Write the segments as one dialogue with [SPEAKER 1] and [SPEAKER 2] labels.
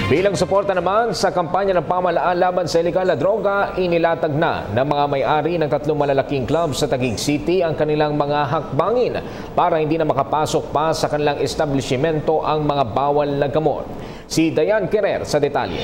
[SPEAKER 1] Bilang suporta naman sa kampanya ng pamahalaan laban sa ilegal na droga, inilatag na ng mga may-ari ng 3 malalaking club sa Taguig City ang kanilang mga hakbangin para hindi na makapasok pa sa kanilang establishmento ang mga bawal na gamot. Si Dayan Querer sa detalye.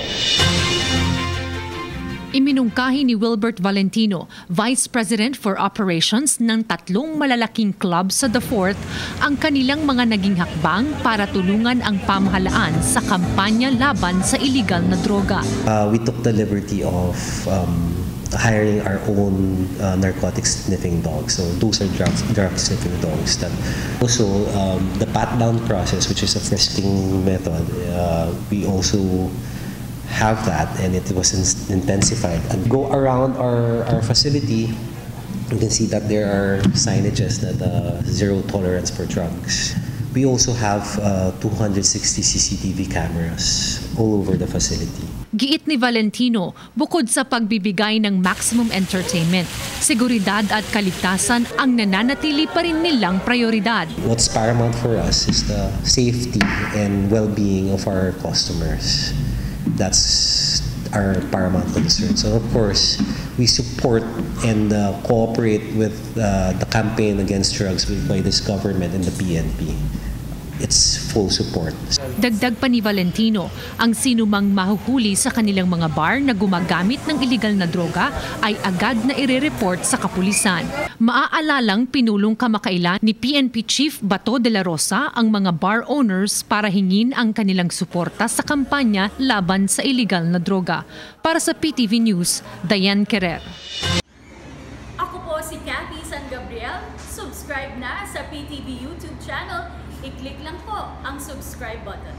[SPEAKER 2] Iminungkahi ni Wilbert Valentino, Vice President for Operations ng 3 malalaking club sa The Fort, ang kanilang mga naging hakbang para tulungan ang pamahalaan sa kampanya laban sa iligal na droga.
[SPEAKER 3] We took the liberty of hiring our own narcotic sniffing dogs. So those are drug sniffing dogs. That also the pat-down process, which is a frisking method, we also have that, and it was intensified. And go around our facility, you can see that there are signages that zero tolerance for drugs. We also have 260 CCTV cameras all over the facility.
[SPEAKER 2] Giit ni Valentino, bukod sa pagbibigay ng maximum entertainment, seguridad at kaligtasan ang nananatili pa rin nilang prioridad.
[SPEAKER 3] What's paramount for us is the safety and well-being of our customers. That's our paramount concern. So of course, we support and cooperate with the campaign against drugs by this government and the PNP. It's full support.
[SPEAKER 2] Dagdag pa ni Valentino, ang sinumang mahuhuli sa kanilang mga bar na gumagamit ng iligal na droga ay agad na ire-report sa kapulisan. Maaalalang pinulong kamakailan ni PNP Chief Bato de la Rosa ang mga bar owners para hingin ang kanilang suporta sa kampanya laban sa iligal na droga. Para sa PTV News, Dayan Querer.
[SPEAKER 4] Ako po si Cathy San Gabriel. Subscribe na sa PTV YouTube channel. I-click lang po ang subscribe button.